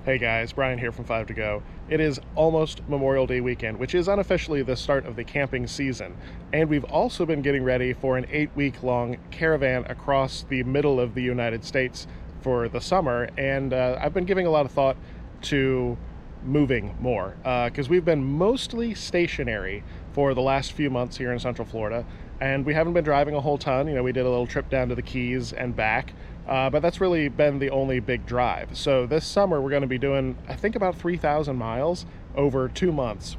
Hey guys, Brian here from Five2Go. It is almost Memorial Day weekend, which is unofficially the start of the camping season. And we've also been getting ready for an 8-week-long caravan across the middle of the United States for the summer. And I've been giving a lot of thought to moving more because we've been mostly stationary for the last few months here in Central Florida. And we haven't been driving a whole ton. You know, we did a little trip down to the Keys and back. But that's really been the only big drive. So this summer we're going to be doing, I think, about 3,000 miles over 2 months.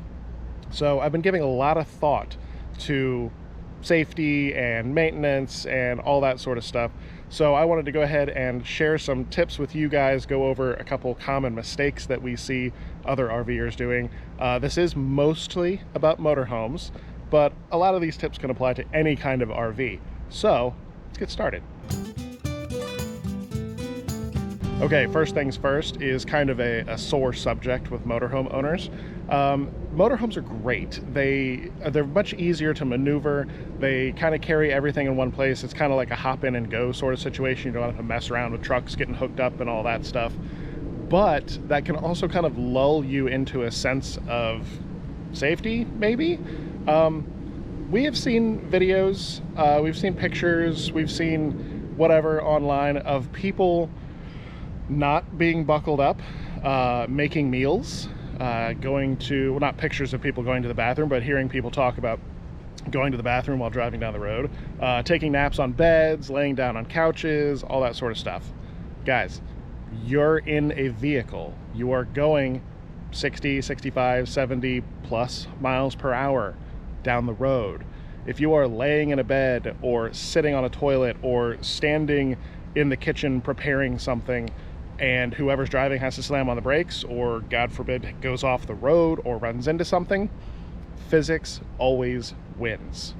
So I've been giving a lot of thought to safety and maintenance and all that sort of stuff. So I wanted to go ahead and share some tips with you guys, go over a couple common mistakes that we see other RVers doing. This is mostly about motorhomes, but a lot of these tips can apply to any kind of RV. So let's get started. Okay, first things first is kind of a sore subject with motorhome owners. Motorhomes are great. They're much easier to maneuver. They kind of carry everything in one place. It's kind of like a hop in and go sort of situation. You don't have to mess around with trucks getting hooked up and all that stuff. But that can also kind of lull you into a sense of safety, maybe. We have seen videos, we've seen pictures, we've seen whatever online of people not being buckled up, making meals, going to, well, not pictures of people going to the bathroom, but hearing people talk about going to the bathroom while driving down the road, taking naps on beds, laying down on couches, all that sort of stuff. Guys, you're in a vehicle. You are going 60, 65, 70 plus miles per hour down the road. If you are laying in a bed or sitting on a toilet or standing in the kitchen preparing something, and whoever's driving has to slam on the brakes or, God forbid, goes off the road or runs into something, physics always wins.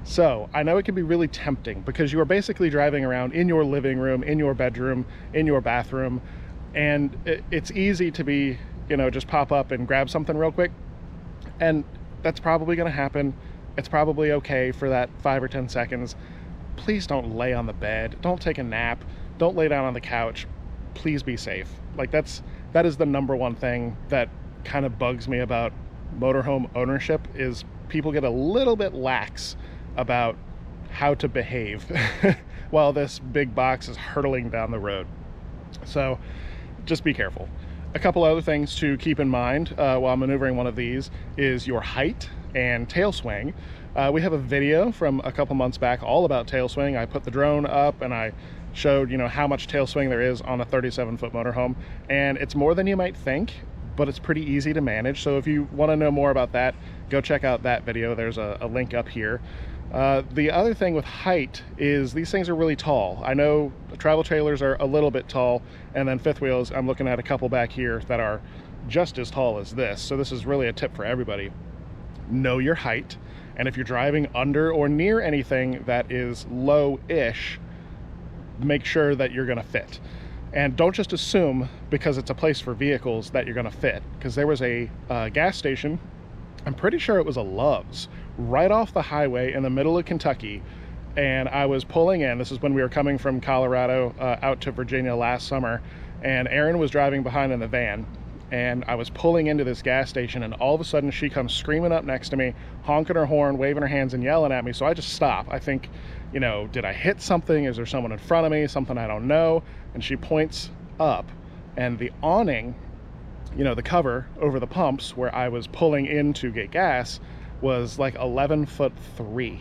So I know it can be really tempting because you are basically driving around in your living room, in your bedroom, in your bathroom, and it's easy to be, you know, just pop up and grab something real quick, and that's probably going to happen. It's probably okay for that 5 or 10 seconds. Please don't lay on the bed. Don't take a nap. Don't lay down on the couch. Please be safe. Like that is the number one thing that kind of bugs me about motorhome ownership, is people get a little bit lax about how to behave while this big box is hurtling down the road. So just be careful. A couple other things to keep in mind while maneuvering one of these is your height and tail swing. We have a video from a couple months back all about tail swing. I put the drone up and I showed, you know, how much tail swing there is on a 37-foot motorhome, and it's more than you might think, but it's pretty easy to manage. So if you want to know more about that, go check out that video. There's a link up here. The other thing with height is these things are really tall. I know travel trailers are a little bit tall, and then fifth wheels, I'm looking at a couple back here that are just as tall as this. So this is really a tip for everybody. Know your height, and if you're driving under or near anything that is low-ish, make sure that you're going to fit. And don't just assume because it's a place for vehicles that you're going to fit, because there was a gas station, I'm pretty sure it was a Love's, right off the highway in the middle of Kentucky, and I was pulling in. This is when we were coming from Colorado out to Virginia last summer, and Erin was driving behind in the van, and I was pulling into this gas station, and all of a sudden she comes screaming up next to me, honking her horn, waving her hands and yelling at me. So I just stop. I think, you know, did I hit something? Is there someone in front of me? Something I don't know? And she points up, and the awning, you know, the cover over the pumps where I was pulling in to get gas was like 11'3",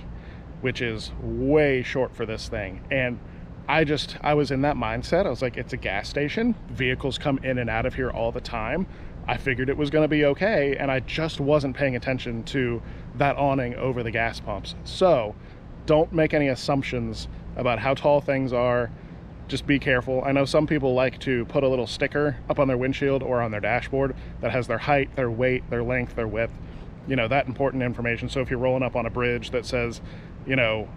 which is way short for this thing. And I was in that mindset. I was like, it's a gas station. Vehicles come in and out of here all the time. I figured it was going to be okay, and I just wasn't paying attention to that awning over the gas pumps. So don't make any assumptions about how tall things are. Just be careful. I know some people like to put a little sticker up on their windshield or on their dashboard that has their height, their weight, their length, their width, you know, that important information. So if you're rolling up on a bridge that says, you know,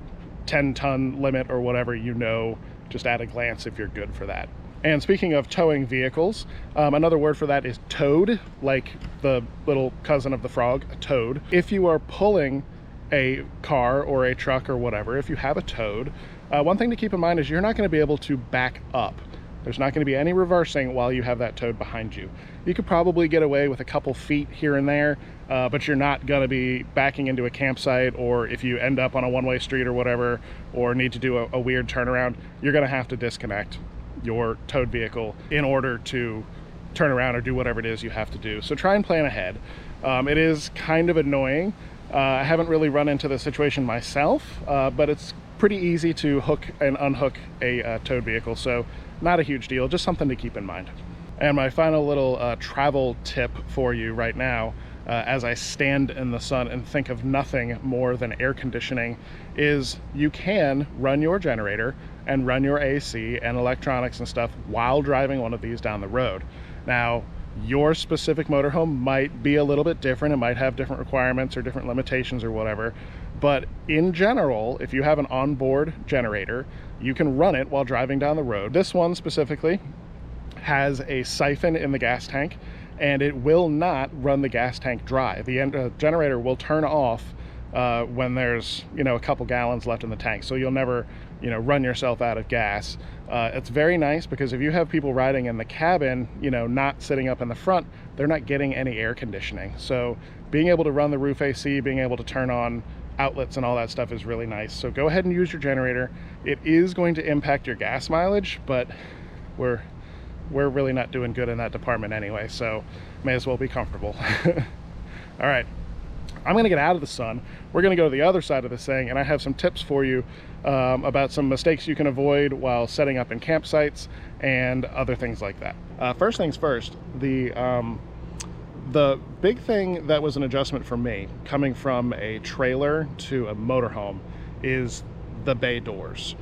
10-ton limit or whatever, you know, just at a glance if you're good for that. And speaking of towing vehicles, another word for that is towed, like the little cousin of the frog, a toad. If you are pulling a car or a truck or whatever, if you have a toad, one thing to keep in mind is you're not going to be able to back up There's not going to be any reversing while you have that towed behind you. You could probably get away with a couple feet here and there, but you're not going to be backing into a campsite, or if you end up on a one-way street or whatever, or need to do a weird turnaround, you're going to have to disconnect your towed vehicle in order to turn around or do whatever it is you have to do. So try and plan ahead. It is kind of annoying. I haven't really run into the situation myself, but it's pretty easy to hook and unhook a towed vehicle, so not a huge deal, just something to keep in mind. And my final little travel tip for you right now, as I stand in the sun and think of nothing more than air conditioning, is you can run your generator and run your AC and electronics and stuff while driving one of these down the road. Now, your specific motorhome might be a little bit different. It might have different requirements or different limitations or whatever. But in general, if you have an onboard generator, you can run it while driving down the road. This one specifically has a siphon in the gas tank, and it will not run the gas tank dry. The generator will turn off when there's, a couple gallons left in the tank. So you'll never, run yourself out of gas. It's very nice because if you have people riding in the cabin, not sitting up in the front, they're not getting any air conditioning. So being able to run the roof AC, being able to turn on outlets and all that stuff is really nice. So go ahead and use your generator. It is going to impact your gas mileage, but we're really not doing good in that department anyway, so may as well be comfortable. All right, I'm gonna get out of the sun. We're gonna go to the other side of this thing, and I have some tips for you about some mistakes you can avoid while setting up in campsites and other things like that. First things first, the big thing that was an adjustment for me coming from a trailer to a motorhome is the bay doors.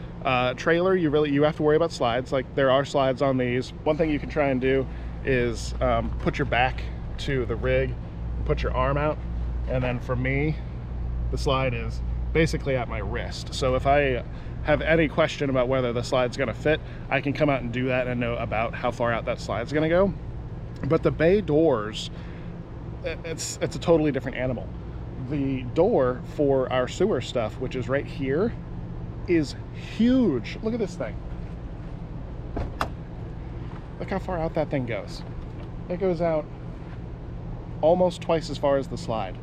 Trailer, you have to worry about slides. Like, there are slides on these. One thing you can try and do is put your back to the rig, put your arm out, and then for me, the slide is basically at my wrist. So if I have any question about whether the slide's gonna fit, I can come out and do that and know about how far out that slide's gonna go. But the bay doors, it's a totally different animal. The door for our sewer stuff, which is right here, is huge. Look at this thing. Look how far out that thing goes. It goes out almost twice as far as the slide.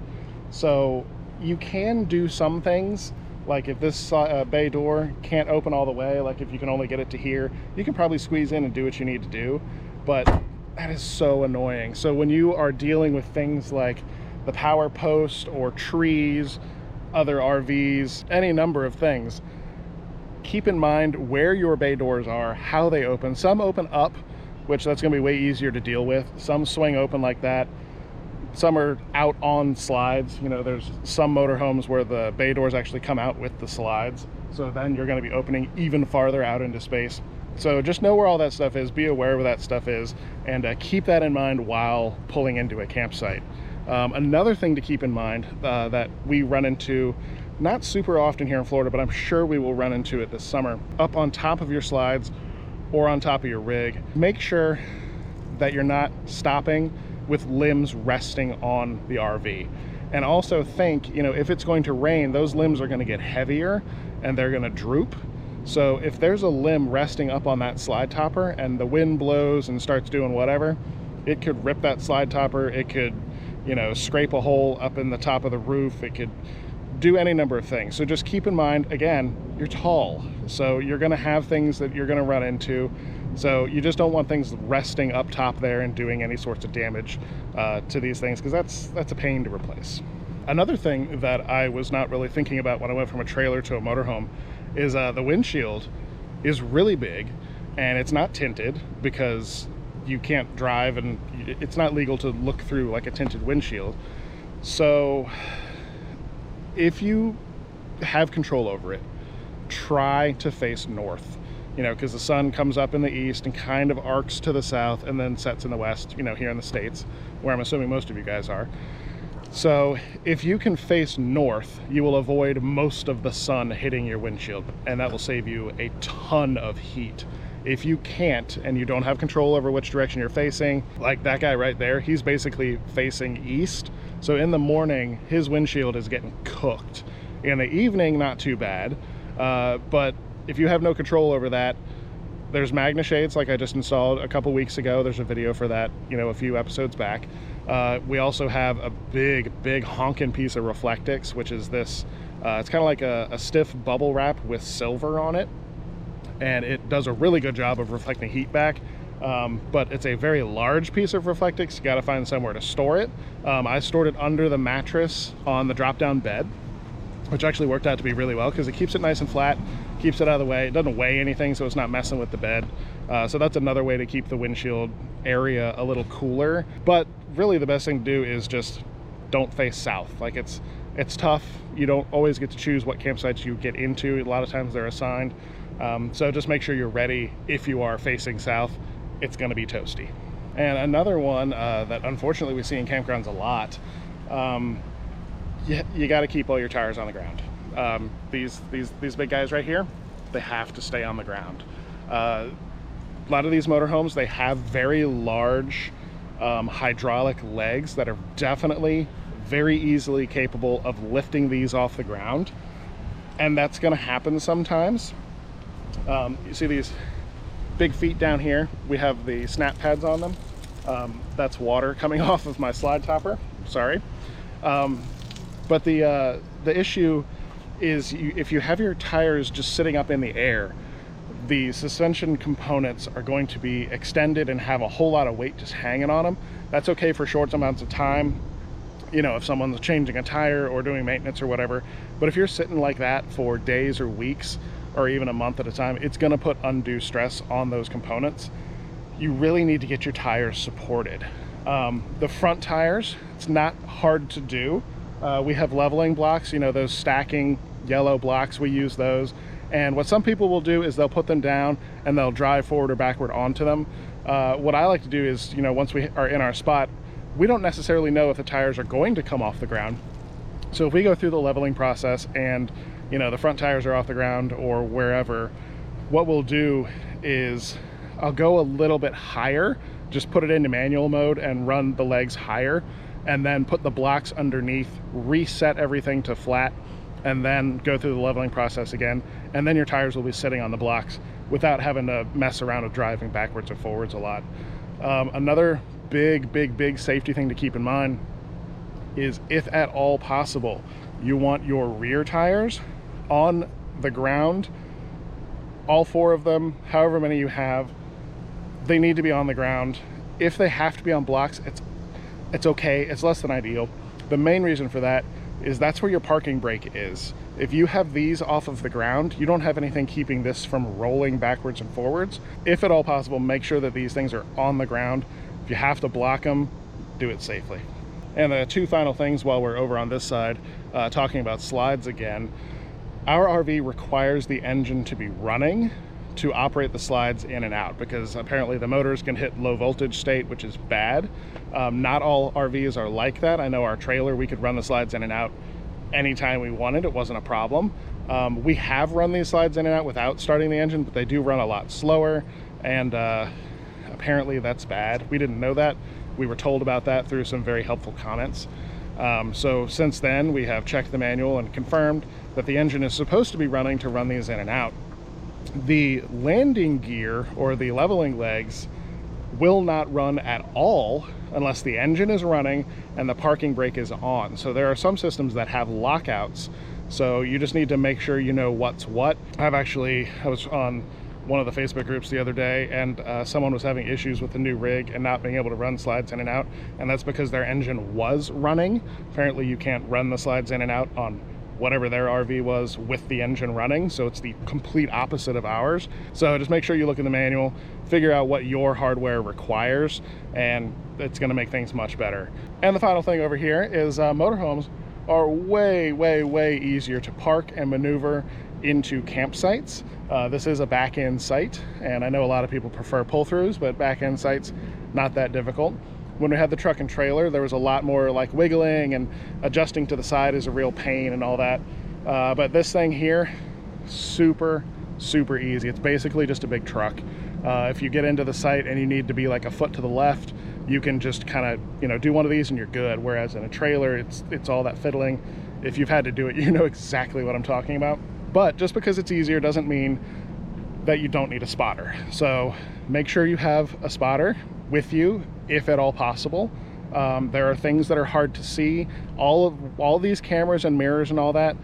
So you can do some things, like if this bay door can't open all the way, like if you can only get it to here, you can probably squeeze in and do what you need to do, but that is so annoying. So when you are dealing with things like the power post or trees, other RVs, any number of things, keep in mind where your bay doors are, how they open. Some open up, which that's gonna be way easier to deal with. Some swing open like that. Some are out on slides. There's some motorhomes where the bay doors actually come out with the slides. So then you're gonna be opening even farther out into space. So just know where all that stuff is, be aware where that stuff is, and keep that in mind while pulling into a campsite. Another thing to keep in mind that we run into not super often here in Florida, but I'm sure we will run into it this summer, up on top of your slides or on top of your rig, make sure that you're not stopping with limbs resting on the RV. And also think, if it's going to rain, those limbs are going to get heavier and they're going to droop. So if there's a limb resting up on that slide topper and the wind blows and starts doing whatever, it could rip that slide topper. It could, scrape a hole up in the top of the roof. It could do any number of things. So just keep in mind, again, you're tall, so you're going to have things that you're going to run into. So you just don't want things resting up top there and doing any sorts of damage to these things, because that's a pain to replace. Another thing that I was not really thinking about when I went from a trailer to a motorhome is the windshield is really big, and it's not tinted because you can't drive, and it's not legal to look through like a tinted windshield. So if you have control over it, try to face north, because the sun comes up in the east and kind of arcs to the south and then sets in the west, here in the States, where I'm assuming most of you guys are. So if you can face north, you will avoid most of the sun hitting your windshield, and that will save you a ton of heat. If you can't, and you don't have control over which direction you're facing, like that guy right there, he's basically facing east. So in the morning, his windshield is getting cooked. In the evening, not too bad. But if you have no control over that, There's Magna shades like I just installed a couple weeks ago. There's a video for that, you know, a few episodes back. We also have a big honking piece of Reflectix, which is this, it's kind of like a stiff bubble wrap with silver on it. And it does a really good job of reflecting heat back. But it's a very large piece of Reflectix. You got to find somewhere to store it. I stored it under the mattress on the drop-down bed, which actually worked out to be really well because it keeps it nice and flat, keeps it out of the way. It doesn't weigh anything, so it's not messing with the bed. So that's another way to keep the windshield area a little cooler. But really the best thing to do is just don't face south. Like it's tough. You don't always get to choose what campsites you get into. A lot of times they're assigned. So just make sure you're ready. If you are facing south, it's going to be toasty. And another one that unfortunately we see in campgrounds a lot, you got to keep all your tires on the ground. These big guys right here, they have to stay on the ground. A lot of these motorhomes, they have very large hydraulic legs that are definitely very easily capable of lifting these off the ground, and that's going to happen sometimes. You see these big feet down here, we have the snap pads on them. That's water coming off of my slide topper, sorry. But the issue is if you have your tires just sitting up in the air, the suspension components are going to be extended and have a whole lot of weight just hanging on them. That's okay for short amounts of time, you know, if someone's changing a tire or doing maintenance or whatever. But if you're sitting like that for days or weeks or even a month at a time, it's going to put undue stress on those components. You really need to get your tires supported. The front tires, it's not hard to do. We have leveling blocks, you know, those stacking yellow blocks, we use those. And what some people will do is they'll put them down and they'll drive forward or backward onto them. What I like to do is, you know, once we are in our spot, we don't necessarily know if the tires are going to come off the ground. So if we go through the leveling process and, you know, the front tires are off the ground or wherever, what we'll do is I'll go a little bit higher, just put it into manual mode and run the legs higher, and then put the blocks underneath, reset everything to flat, and then go through the leveling process again. And then your tires will be sitting on the blocks without having to mess around with driving backwards or forwards a lot. Another big safety thing to keep in mind is, if at all possible, you want your rear tires on the ground. All 4 of them, however many you have, they need to be on the ground. If they have to be on blocks, it's okay. It's less than ideal. The main reason for that is that's where your parking brake is. If you have these off of the ground, you don't have anything keeping this from rolling backwards and forwards. If at all possible, make sure that these things are on the ground. If you have to block them, do it safely. And the 2 final things while we're over on this side, talking about slides again. Our RV requires the engine to be running to operate the slides in and out, because apparently the motors can hit low voltage state, which is bad. Not all RVs are like that. I know our trailer, we could run the slides in and out anytime we wanted. It wasn't a problem. We have run these slides in and out without starting the engine, but they do run a lot slower, and apparently that's bad. We didn't know that. We were told about that through some very helpful comments. So since then, we have checked the manual and confirmed that the engine is supposed to be running to run these in and out. The landing gear or the leveling legs will not run at all unless the engine is running and the parking brake is on. So there are some systems that have lockouts, so you just need to make sure you know what's what. I was on one of the Facebook groups the other day, and someone was having issues with the new rig and not being able to run slides in and out, and that's because their engine was running. Apparently you can't run the slides in and out on whatever their RV was with the engine running, so it's the complete opposite of ours. So just make sure you look in the manual, figure out what your hardware requires, and it's going to make things much better. And the final thing over here is motorhomes are way easier to park and maneuver into campsites. This is a back-end site, and I know a lot of people prefer pull-throughs, but back-end sites, not that difficult. When we had the truck and trailer, there was a lot more like wiggling, and adjusting to the side is a real pain and all that. But this thing here, super easy. It's basically just a big truck. If you get into the site and you need to be like a foot to the left, you can just kind of, you know, do one of these and you're good. Whereas in a trailer, it's all that fiddling. If you've had to do it, you know exactly what I'm talking about. But just because it's easier doesn't mean that you don't need a spotter. So make sure you have a spotter with you if at all possible. There are things that are hard to see. All these cameras and mirrors and all that,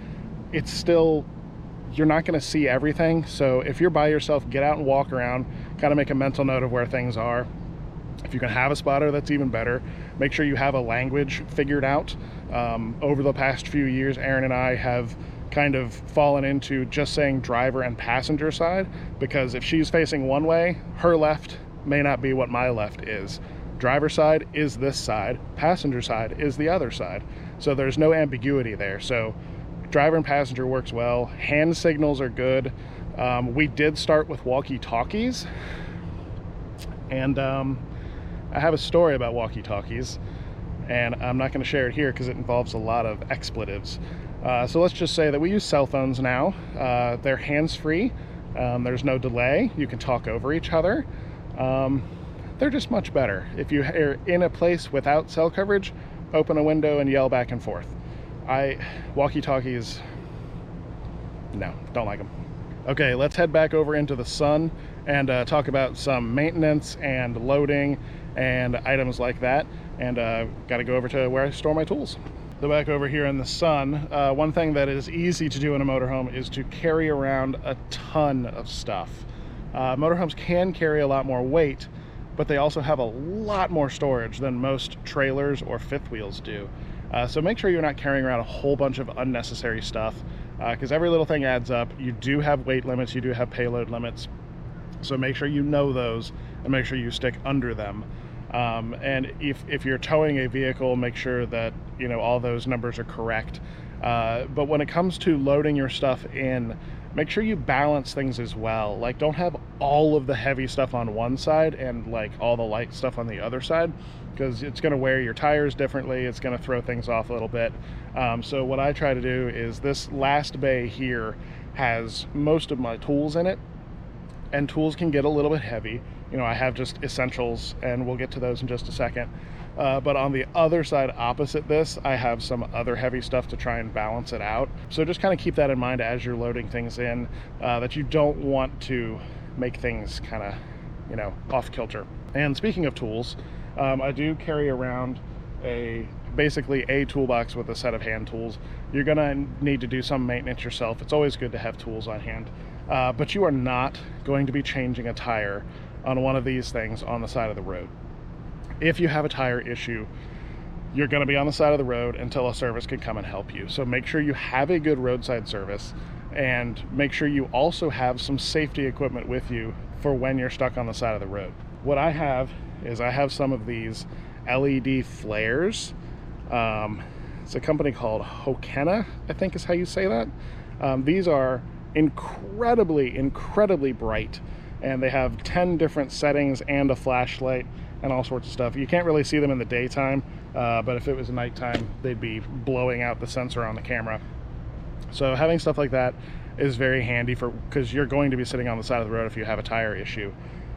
it's still, you're not going to see everything. So if you're by yourself, get out and walk around, kind of make a mental note of where things are. If you can have a spotter, that's even better. Make sure you have a language figured out. Over the past few years, Erin and I have kind of fallen into just saying driver and passenger side, because if she's facing one way, her left may not be what my left is. Driver side is this side, passenger side is the other side. So there's no ambiguity there. So driver and passenger works well. Hand signals are good. We did start with walkie-talkies, and I have a story about walkie-talkies, and I'm not going to share it here because it involves a lot of expletives. So let's just say that we use cell phones now. They're hands-free. There's no delay. You can talk over each other. They're just much better. If you are in a place without cell coverage, open a window and yell back and forth. Walkie-talkies, no, don't like them. Okay, let's head back over into the sun and talk about some maintenance and loading and items like that. And got to go over to where I store my tools. So back over here in the sun, one thing that is easy to do in a motorhome is to carry around a ton of stuff. Motorhomes can carry a lot more weight, but they also have a lot more storage than most trailers or fifth wheels do. So make sure you're not carrying around a whole bunch of unnecessary stuff, because every little thing adds up. You do have weight limits, you do have payload limits, so make sure you know those and make sure you stick under them. And if you're towing a vehicle, make sure that all those numbers are correct. But when it comes to loading your stuff in, make sure you balance things as well. Like, don't have all of the heavy stuff on one side and like all the light stuff on the other side, because it's going to wear your tires differently. It's going to throw things off a little bit. So what I try to do is, this last bay here has most of my tools in it, and tools can get a little bit heavy. I have just essentials, and we'll get to those in just a second. But on the other side opposite this, I have some other heavy stuff to try and balance it out. So just kind of keep that in mind as you're loading things in, that you don't want to make things kind of, off kilter. And speaking of tools, I do carry around basically a toolbox with a set of hand tools. You're gonna need to do some maintenance yourself. It's always good to have tools on hand, but you are not going to be changing a tire on one of these things on the side of the road. If you have a tire issue, you're going to be on the side of the road until a service can come and help you. So make sure you have a good roadside service, and make sure you also have some safety equipment with you for when you're stuck on the side of the road. What I have is some of these LED flares. It's a company called Hokena, I think is how you say that. These are incredibly bright, and they have 10 different settings and a flashlight and all sorts of stuff. You can't really see them in the daytime, but if it was nighttime, they'd be blowing out the sensor on the camera. So having stuff like that is very handy because you're going to be sitting on the side of the road if you have a tire issue.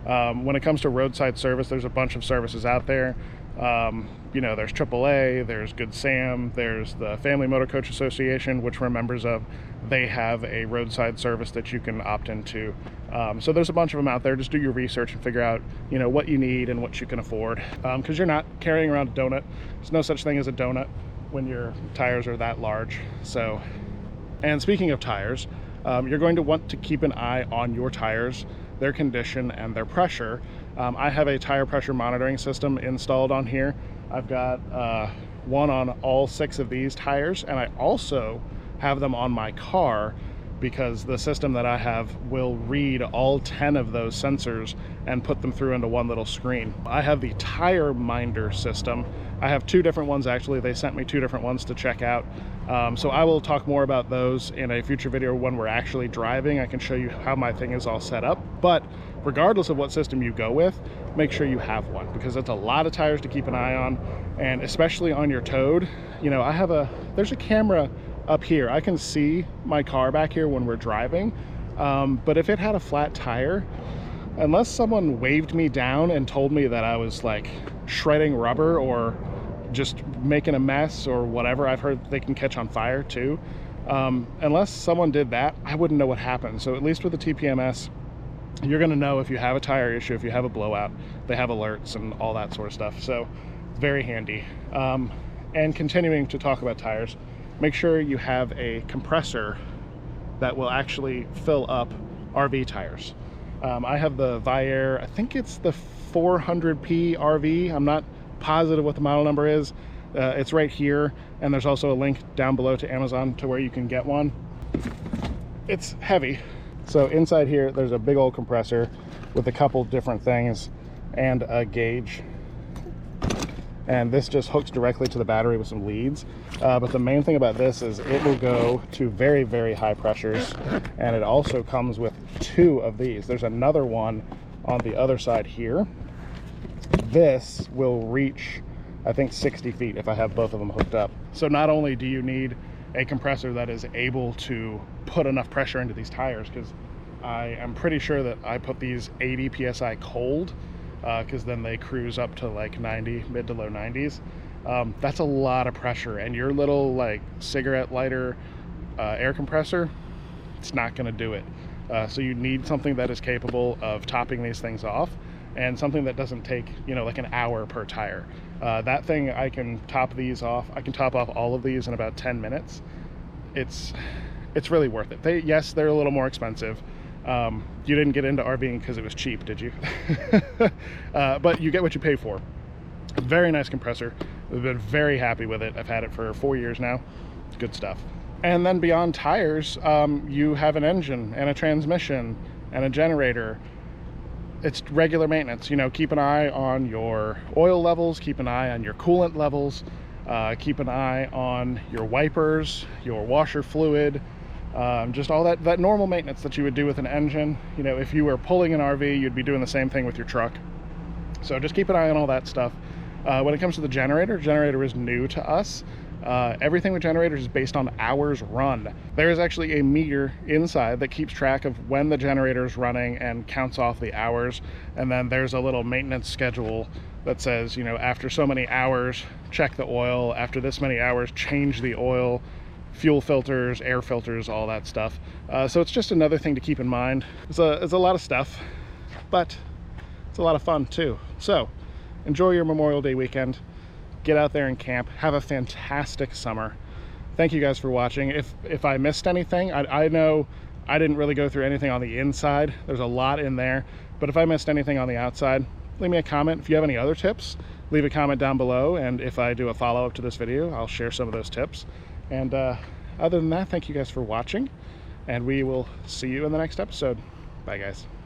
When it comes to roadside service, there's a bunch of services out there. There's AAA, there's Good Sam, there's the Family Motor Coach Association, which we're members of. They have a roadside service that you can opt into. So there's a bunch of them out there. Just do your research and figure out, what you need and what you can afford. Because you're not carrying around a donut. There's no such thing as a donut when your tires are that large. So, and speaking of tires, you're going to want to keep an eye on your tires, their condition and their pressure. I have a tire pressure monitoring system installed on here. I've got one on all 6 of these tires, and I also have them on my car because the system that I have will read all 10 of those sensors and put them through into one little screen. I have the tire minder system. I have 2 different ones actually. They sent me 2 different ones to check out. So I will talk more about those in a future video when we're actually driving. I can show you how my thing is all set up. But regardless of what system you go with, make sure you have one, because it's a lot of tires to keep an eye on, and especially on your Toad. There's a camera up here. I can see my car back here when we're driving, but if it had a flat tire, unless someone waved me down and told me that I was like shredding rubber or just making a mess or whatever, I've heard they can catch on fire too. Unless someone did that, I wouldn't know what happened. So at least with the TPMS, you're going to know if you have a tire issue, if you have a blowout. They have alerts and all that sort of stuff, so it's very handy. And continuing to talk about tires, make sure you have a compressor that will actually fill up RV tires. I have the Viair, I think it's the 400p RV. I'm not positive what the model number is. It's right here, and there's also a link down below to Amazon to where you can get one. It's heavy. So inside here, there's a big old compressor with a couple different things and a gauge. And this just hooks directly to the battery with some leads. But the main thing about this is it will go to very, very high pressures. And it also comes with 2 of these. There's another one on the other side here. This will reach, I think, 60 feet if I have both of them hooked up. So not only do you need a compressor that is able to put enough pressure into these tires, because I am pretty sure that I put these 80 psi cold, because then they cruise up to like 90, mid to low 90s. That's a lot of pressure, and your little like cigarette lighter air compressor, it's not going to do it. So you need something that is capable of topping these things off, and something that doesn't take, you know, like an hour per tire. That thing, I can top these off. I can top off all of these in about 10 minutes. It's really worth it. Yes, they're a little more expensive. You didn't get into RVing because it was cheap, did you? But you get what you pay for. Very nice compressor. We've been very happy with it. I've had it for 4 years now. Good stuff. And then beyond tires, you have an engine and a transmission and a generator. It's regular maintenance. You know, keep an eye on your oil levels, keep an eye on your coolant levels, keep an eye on your wipers, your washer fluid, just all that normal maintenance that you would do with an engine. You know, if you were pulling an RV, you'd be doing the same thing with your truck. So just keep an eye on all that stuff. When it comes to the generator is new to us. Everything with generators is based on hours run. There is actually a meter inside that keeps track of when the generator is running and counts off the hours. And then there's a little maintenance schedule that says, you know, after so many hours, check the oil. After this many hours, change the oil, fuel filters, air filters, all that stuff. So it's just another thing to keep in mind. It's a lot of stuff, but it's a lot of fun too. So enjoy your Memorial Day weekend. Get out there and camp. Have a fantastic summer. Thank you guys for watching. If I missed anything, I know I didn't really go through anything on the inside. There's a lot in there, but if I missed anything on the outside, leave me a comment. If you have any other tips, leave a comment down below, and if I do a follow-up to this video, I'll share some of those tips. And other than that, thank you guys for watching, and we will see you in the next episode. Bye guys.